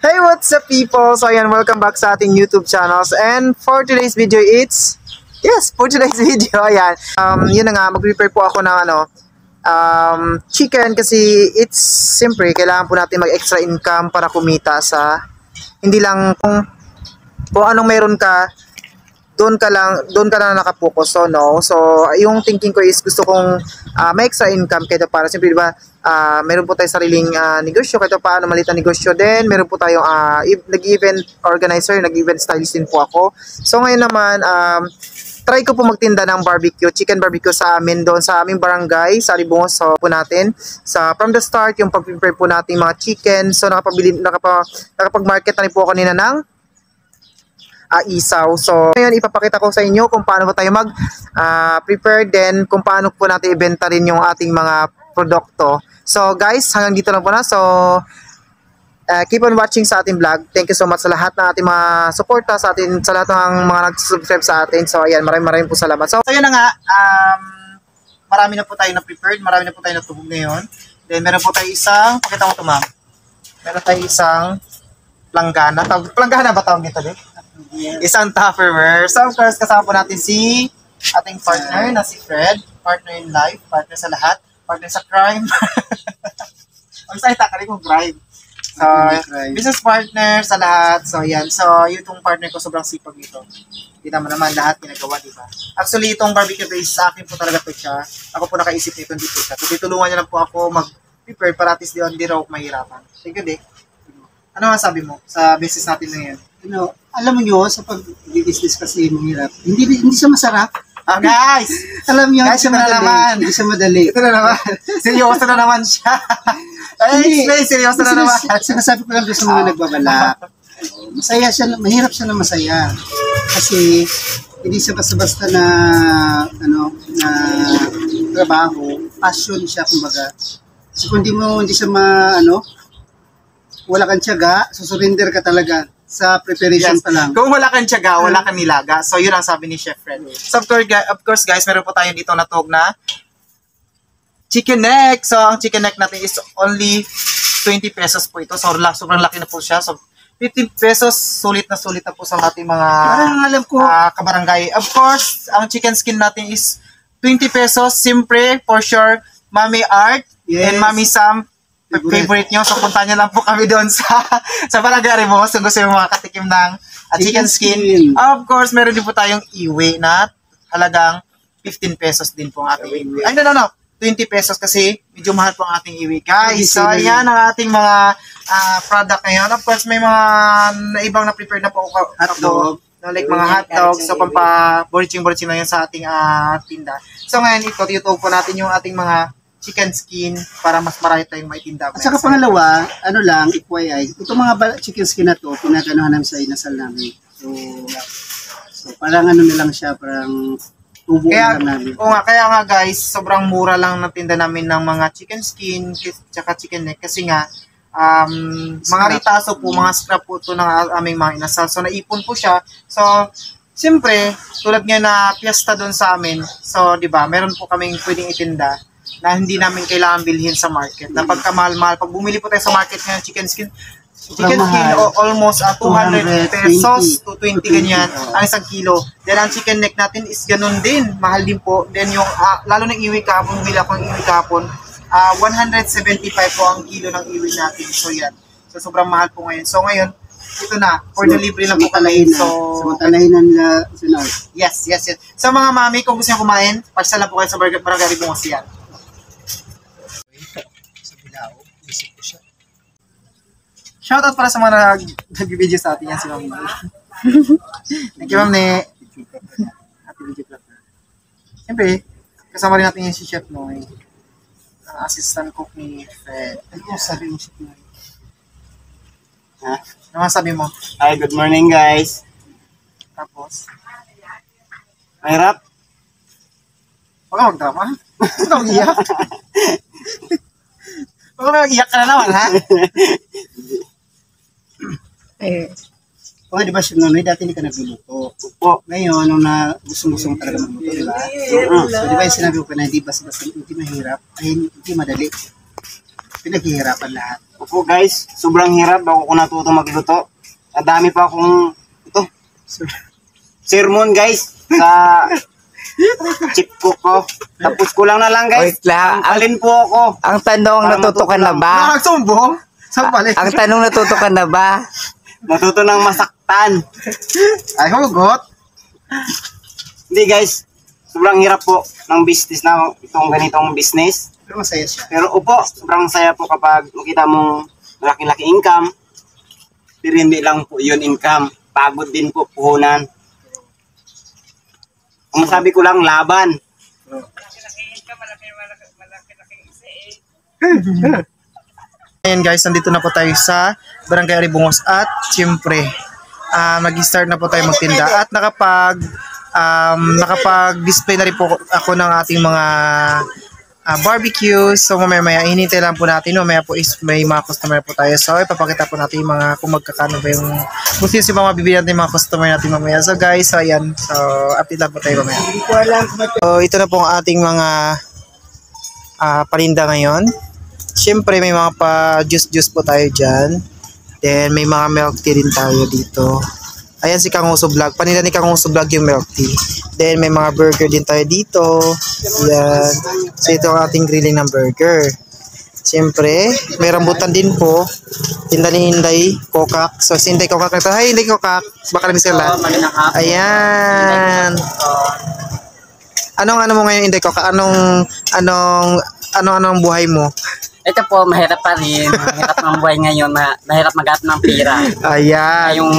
Hey, what's up people? So ayan, welcome back sa ating YouTube channels. And for today's video, for today's video, ayan. Yun na nga, mag-prepare po ako ng chicken kasi it's siyempre, kailangan po natin mag-extra income para kumita sa, hindi lang kung anong meron ka, doon ka na nakapokus. So no, so yung thinking ko is gusto kong may extra income kahit para siyempre diba, meron po tayong sariling negosyo kahit paano maliit na negosyo din. Meron po tayong nag-event organizer, nag-event stylist din po ako. So ngayon naman try ko po magtinda ng chicken barbecue sa amin doon sa aming barangay sa Aribong. So po natin from the start yung pag-prepare po natin mga chicken. So nakapag-market na rin po kanina ng isaw. So ngayon ipapakita ko sa inyo kung paano po tayo prepare din, kung paano po natin ibenta rin yung ating mga produkto. So guys, hanggang dito lang po na. So keep on watching sa ating vlog. Thank you so much sa lahat ng ating mga suporta sa lahat ng mga nag-subscribe sa atin. So ayan, maraming po salamat. So yun na nga, marami na po tayo na prepared, marami na po tayo natubog ngayon. Then meron po tayo isang, pakita mo ito ma'am. Meron tayo isang planggana. Planggana ba tawag dito din? Isang Tupperware. So of course, kasama po natin si ating partner na si Fred. Partner in life, partner sa lahat, partner sa crime. Ang salita ka rin kung crime. So, business partner sa lahat. So yan. So itong partner ko sobrang sipag nito. Kita mo naman lahat ginagawa, di ba? Actually, itong barbecue base sa akin po talaga to siya. Ako po nakaisip nito, hindi po siya. So tutulungan niya lang po ako mag-prepare para at least di raw mahirapan. Thank you, Dick. Ano masabi mo sa business natin ngayon? Alam mo nyo, sa pag-business kasi mahirap. Hindi siya masarap. Guys! Alam nyo, guys, hindi siya madali. Ito na naman. Seryoso na naman siya. Seryoso na naman. Sinasabi ko lang doon sa mga nagbabala. Masaya siya, mahirap siya na masaya. Kasi hindi siya basta-basta na trabaho. Passion siya, kumbaga. Kasi kung hindi siya wala kang tiyaga, susurrender ka talaga sa preparation pa lang. Kung wala kang tiyaga, wala kang nilaga. So, yun ang sabi ni Chef Fred. So, of course, guys, meron po tayo dito na tog na chicken neck. So, ang chicken neck natin is only 20 pesos po ito. So, sobrang laki na po siya. So, 50 pesos, sulit na po sa ating mga kabarangay. Of course, ang chicken skin natin is 20 pesos. Siyempre, for sure, Mami Art and Mami Sam, favorite nyo. So, punta nyo lang po kami doon sa Barangay Aribong kung gusto yung mga katikim ng chicken skin. Of course, meron din po tayong iwi na halagang 15 pesos din po ang ating iwi. Ay, no. 20 pesos kasi medyo mahal po ang ating iwi. Guys, so yan ang ating mga product ngayon. Of course, may mga ibang na-prepare na po ako. Like mga hotdog. So, pampa-boriching na yun sa ating tinda. So, ngayon ito, tutog po natin yung ating mga chicken skin para mas marami tayong maitinda. At saka pangalawa, FYI, itong mga chicken skin na to, pinaganohan namin sa inasal namin. So parang na lang siya, parang tubo lang namin. Kaya nga guys, sobrang mura lang ng tinda namin ng mga chicken skin, tsaka chicken neck, kasi nga, mga ritaso po, mga scrap po ito ng aming mga inasal. So naipon po siya. So, siyempre, tulad nga na piyesta doon sa amin, so di ba, meron po kaming pwedeng itinda na hindi namin kailangan bilhin sa market. Na pagkamahal-mahal, pag bumili po tayo sa market ngayon, chicken skin almost 200 pesos to 20 ganyan, ang isang kilo. Then ang chicken neck natin is ganun din, mahal din po. Then yung, lalo ng iwi kahapon, bumili ako ng iwi kahapon, 175 po ang kilo ng iwi natin. So yan. So sobrang mahal po ngayon. So ngayon, ito na, for delivery lang po kami. So, samantalahin na nila sunod. Yes. So mga mami, kung gusto nyo kumain, pagsal lang po kayo sa Barangay Aribong yan. Sa Bilao, isip ko siya. Shoutout para sa mga nag-video sa atin yan, si Ma'am. Thank you, Ma'am Ne. Happy video club. Siyempre, kasama rin natin yung si Chef Noy. Ang assistant cook ni Fred. Ano sabi mo, Chef Noy? Ano sabi mo? Hi, good morning guys. Tapos? Mahirap? Huwag ka mag-drama. Huwag ka mag-iyak. Huwag ka mag-iyak ka na naman, ha? Di ba siya noon, dati hindi ka nagluluto. Ngayon, nung gustong-gustong talaga magluto, di ba? So, di ba yung sinabi ko na hindi basta-basta, hindi mahirap, ay hindi madali. Pinaghihirapan lahat. Opo guys, sobrang hirap bago ko natuto magluto. Ang dami pa akong sermon guys sa chip cook ko. Tapos kulang na lang guys. Wait lang. Alin po ako. Ang tanong, Para natuto ka na matuto ba? Sumbong? Sampalit. Ang tanong, natuto ka na ba? Natuto ng masaktan. Ay, hugot. Hindi guys, sobrang hirap po ng business na itong ganitong business. Pero masaya siya. Pero upo, sobrang saya po kapag makita mong malaki-laki income. Pero hindi lang po yun income. Pagod din po, puhunan. Ang masabi ko lang, laban. Ayan guys, nandito na po tayo sa Barangay Aribungos at siyempre mag-start na po tayo magtinda at nakapag-display na rin po ako ng ating mga barbecue. So mamaya hinintay lang po natin, mamaya po is may mga customer po tayo. So ipapakita po natin yung mga kung magkakano ba yung kung sino yung mga bibili natin mga customer natin mamaya. So guys, so ayan, so update lang po tayo mamaya. So ito na po ang ating mga paninda ngayon. Siyempre may mga pa-juice po tayo dyan. Then may mga milk tea din tayo dito. Ayan si Kanguso Vlog. Panila ni Kanguso Vlog yung milk tea. Then may mga burger din tayo dito. Ayan. So ito ang ating grilling ng burger. Siyempre may rambutan din po. Tinda ni Inday Kokak. So si Inday Kokak na ito. Hi Inday Kokak. Baka namin sila. Ayan. Anong mo ngayon Inday Kokak? Anong buhay mo? Ito po, mahirap pa rin. Mahirap ng buhay ngayon. Mahirap maghanap ng pera. Ayan. Yung,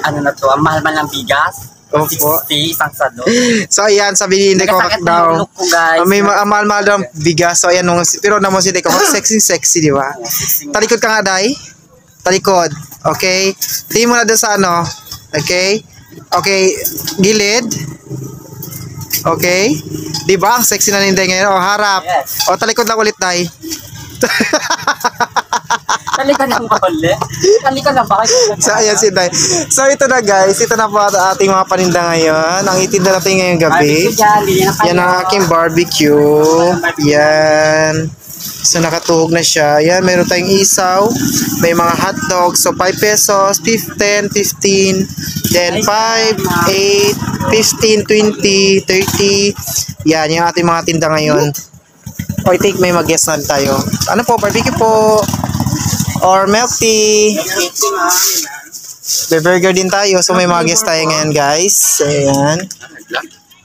ang mahal-mahal ng bigas. Opo. 60, isang sado. So ayan, sabi ni Inday Kokak daw. Ko, guys. May mahal-mahal daw ng bigas. So ayan, pero naman si Inday Kokak, sexy, di ba? Talikod ka nga, Day. Talikod. Okay? Tingin mo na doon sa ano. Okay? Okay, gilid. Okay? Di ba? Ang sexy na ni Inday ngayon. O, harap. Yes. O, talikod lang ulit, Day. Talikod lang ba ulit? Talikod lang ba? So ayan si Day. So ito na guys, ito na po ating mga paninda ngayon. Ang itinda natin ngayong gabi. Yan ang aking barbecue. Yan. So nakatuhog na siya. Yan, meron tayong isaw. May mga hotdog. So 5 pesos, 10, 15, then 5, 8, 15, 20, 30. Yan, yung ating mga tinda ngayon. O I think may mag-guess na tayo. Ano po, barbecue po. Or milk tea. May burger din tayo. So may mga guest tayo ngayon guys. Ayan.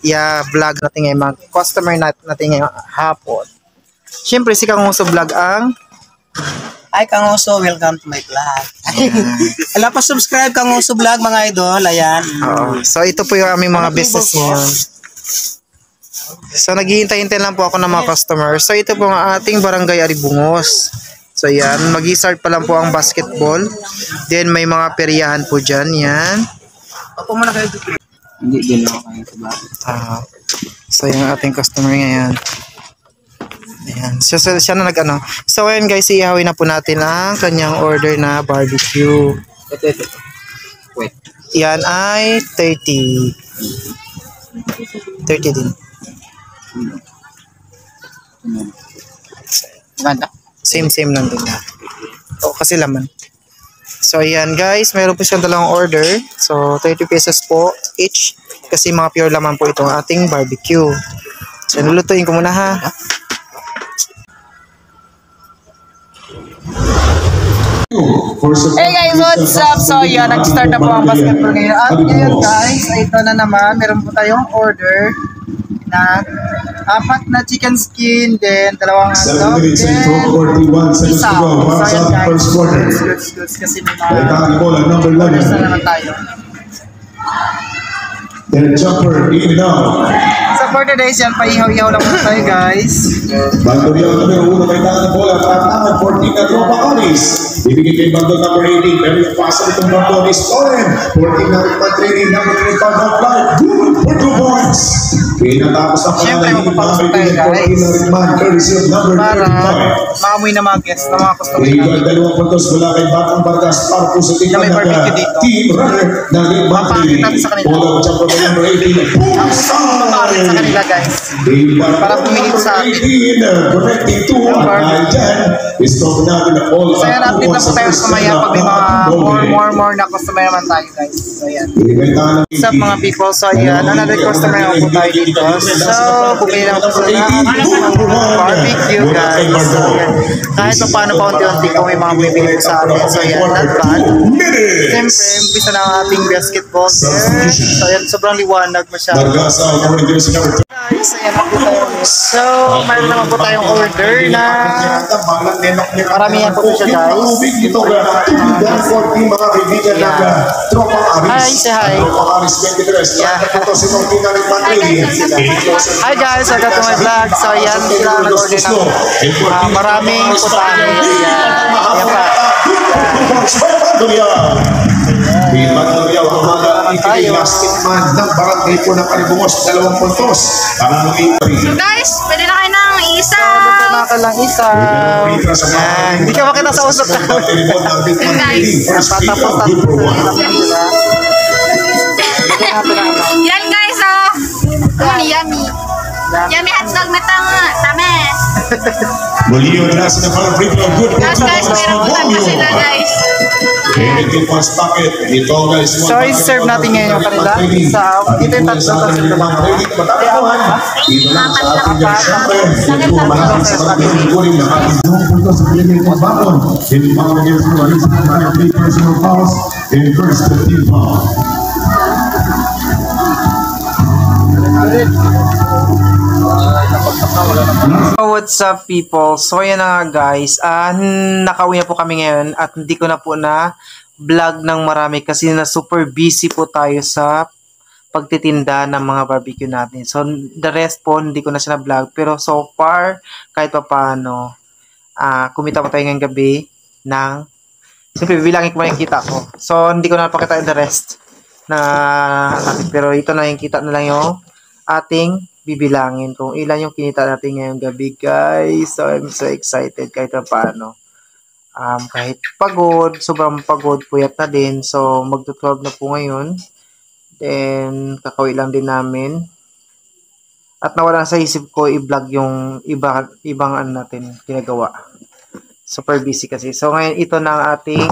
Yeah, vlog natin ngayon. Mga customer natin ngayon hapon. Siyempre si Kanguso Vlog ang Hi Kanguso, welcome to my vlog. Ala pa subscribe Kanguso Vlog mga idol, ayan. So ito po yung aming mga business ngayon. So naghihintay-hintay lang po ako ng mga customer. So ito po ang ating Barangay Aribungos. So yan, mag-start pa lang po ang basketball. Then may mga peryahan po dyan, yan. Opo muna kayo. Hindi din ako kayo sa bahay. So yung ating customer ngayon. Ayan, siya na nag-ano. So ayan guys, iihawin na po natin ang kanyang order na barbecue. Ito. Wait. Yan ay 30. 30 din. Ganda. Same lang din na. O kasi laman. So ayan guys, meron po siyang dalawang order. So 30 pesos po each. Kasi mga pure laman po itong ating barbecue. So lulutuin ko muna ha. Hey guys, what's up? So yan, nag-start na po ang basketball ngayon. At ngayon guys, ito na naman, meron po tayong order na 4 na chicken skin, then 2 hotdog, then isaw. So yan guys, goods kasi may mga orders na naman tayo. Their jumper in now. So for today's yan, paihaw-ihaw lang po tayo guys. Bando niya ang numero 1, kailangan ng bola, patangan, 14 na Tropa Onis. Bibigyan kay bando number 18, very fast itong bando ni Soren. 14 na rin training, number 25 of life, good for 2 points. Pinatapos ang Siyempre, pananahimik mga magpapasok tayo, kaibigan guys. Cortina Ritman, courtesy of number Para 35. maamoy na mga guests na mga customer Ito natin. ay 2 puntos mula kay Batang Vargas para po sa team Na may ng barbecue dito. team runner ng Ritman Papakita natin sa kanila. Follow ang champion ng number 18. Ang papakit sa kanila, guys. Para pumingin sa atin. Connecting to dahil dyan, stop natin ang all So yan, update na po tayo sa maya pag may mga more na customer naman tayo, guys. So yan. What's up mga people? So yan, another customer naman po tayo dito. So, bumili naman po sila ng barbecue, guys. So yan. Kahit pa paano pa unti-unti po may mga bumibili po sa atin. So yan, not bad. Siyempre, umpisa na ang ating basketball there. So yan, sobrang liwanag masyado. Guys, ayan na po tayo. So, mayroon naman po tayong order na maramihan po siya, guys. Hi, say hi. Hi guys, welcome to my vlog. So yan, sila nag-order ng maraming putahe. Yan pa. So guys, pwede na kayo ng isa. Ito lang isa. Yan, hindi ka makita sa usok. Patapos Yan guys, oh. Yummy. Yummy hotdog na tames. Guys, meron po tayo sila guys. So, i-serve natin ngayon yung kanila. Isa, ito yung tatlo sa sila lang. What's up people? So yan na nga guys, nakauwi na po kami ngayon at hindi ko na po na vlog ng marami kasi na super busy po tayo sa pagtitinda ng mga barbecue natin. So the rest po hindi ko na siya na vlog pero so far kahit pa paano kumita po tayo ngayong gabi ng siyempre bibilangin ko na yung kita ko. So hindi ko na napakita yung the rest na natin pero ito na yung kita na lang yung ating bibilangin kung ilan yung kinita natin ngayong gabi guys. So I'm so excited kahit na paano. Kahit pagod, sobrang pagod, puyat na din. So magto-12 na po ngayon. Then kakauwi lang din namin. At nawala sa isip ko i-vlog yung ibang ano natin ginagawa. Super busy kasi. So ngayon ito na ang ating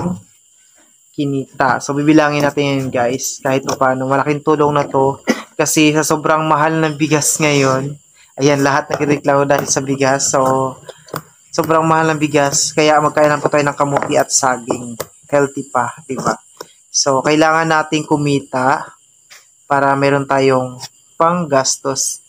kinita. So bibilangin natin yun guys. Kahit pa paano, malaking tulong na to. Kasi sa sobrang mahal ng bigas ngayon, ayan, lahat nagreklamo dahil sa bigas. So, sobrang mahal ng bigas, kaya magkailan pa tayo ng kamuti at saging. Healthy pa, diba? So, kailangan nating kumita para meron tayong panggastos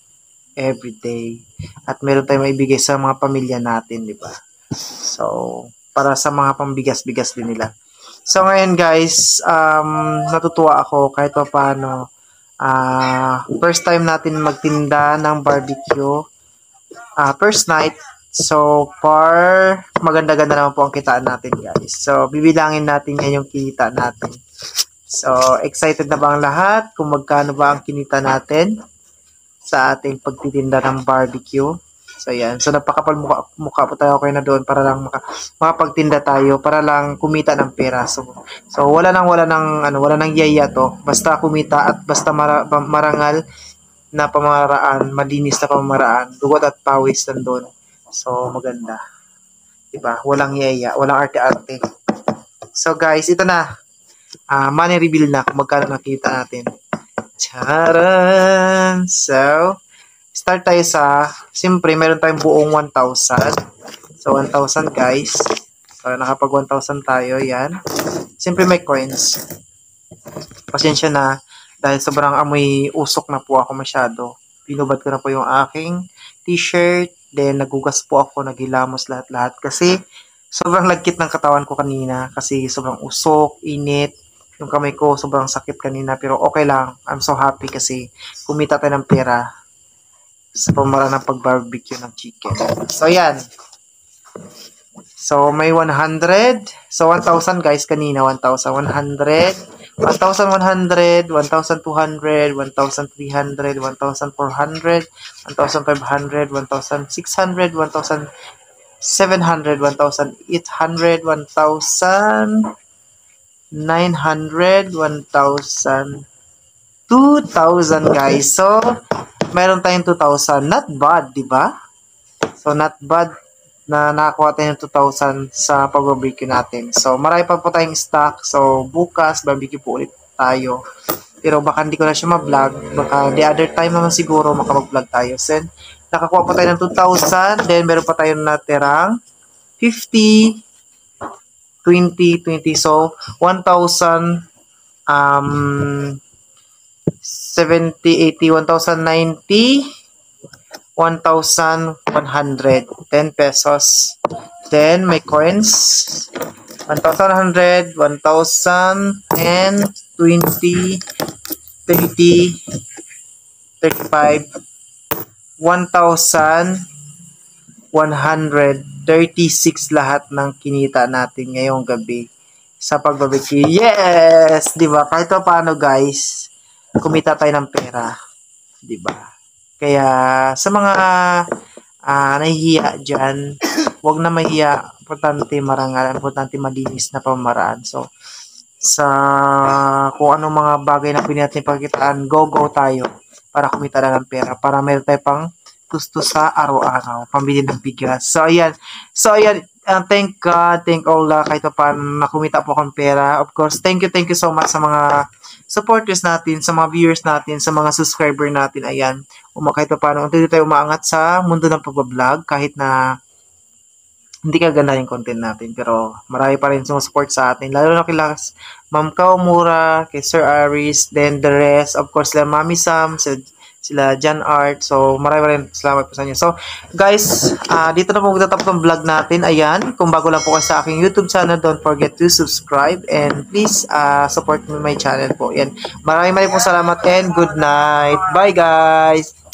everyday. At meron tayong maibigay sa mga pamilya natin, diba? So, para sa mga pambigas-bigas din nila. So, ngayon guys, natutuwa ako kahit pa paano. First time natin magtinda ng barbecue. First night. So far, maganda-ganda naman po ang kitaan natin guys. So bibilangin natin yan yung kinita natin. So excited na ba ang lahat? Kung magkano ba ang kinita natin sa ating pagtitinda ng barbecue? So yan. So napakapal mukha po tayo kayo na doon para lang makapagtinda tayo, para lang kumita ng pera. So wala nang yaya to. Basta kumita at basta marangal na pamamaraan, malinis na pamamaraan, dugot at pawis nandoon. So maganda. Diba? Walang yaya, walang arte-arte. So guys, ito na. Money reveal na kung magkano nakita natin. Charan! So start tayo sa, siyempre, meron tayong buong 1,000. So, 1,000 guys. So, nakapag 1,000 tayo, yan. Siyempre, may coins. Pasensya na, dahil sobrang amoy usok na po ako masyado. Pinubad ko na po yung aking t-shirt. Then, nagugas po ako, naghilamos lahat-lahat. Kasi, sobrang lagkit ng katawan ko kanina. Kasi, sobrang usok, init. Yung kamay ko, sobrang sakit kanina. Pero, okay lang. I'm so happy kasi kumita tayo ng pera sa pamaraan ng pag-barbecue ng chicken. So, yan. So, may 100. So, 1,000 guys kanina. 1,100, 1,100, 1,200, 1,300, 1,400, 1,500, 1,600, 1,700, 1,800, 1,900, 1,000, 2,000 guys. So, meron tayong 2,000. Not bad, di ba? So, not bad na nakakuha tayo ng 2,000 sa pag-barbecue natin. So, marami pa po tayong stock. So, bukas, barbecue po ulit tayo. Pero baka hindi ko na siya ma-vlog. Baka the other time naman siguro makapag-vlog tayo. So, nakakuha pa tayo ng 2,000. Then, meron pa tayong natirang 50, 20, 20. So, 1,000, 70, 80, 1,090, 1,100, 10 pesos. Then, may coins. 1,100, 1,000, 10, 20, 30, 35, 1,136 lahat ng kinita natin ngayong gabi sa pagbarbecue. Yes! Diba? Kahit paano guys, kumita tayo ng pera. Diba? Kaya sa mga nahihiya dyan, huwag na mahiya. Importante marangal, importante malinis na pamaraan. So, sa kung anong mga bagay na pwede natin pagkitaan, go tayo para kumita na ng pera. Para meron tayo pang gusto sa araw-araw. Pambili ng bigas. So, ayan. Thank God, thank Allah, kahit pa nakumita po akong pera. Of course, thank you so much sa mga supporters natin, sa mga viewers natin, sa mga subscriber natin. Ayan, kahit pa paano, hindi tayo umaangat sa mundo ng pag-vlog, kahit na hindi kaganda yung content natin. Pero marami pa rin sumusupport sa atin. Lalo na kila Ma'am Kawamura, kay Sir Aris, then the rest, of course, sila Mami Sam, sila John Art. So, maraming salamat po sa inyo. So, guys, dito na po magtatapos ang vlog natin. Ayan, kung bago lang po kayo sa aking YouTube channel, don't forget to subscribe and please support my channel po. Ayan, maraming po salamat and good night. Bye, guys!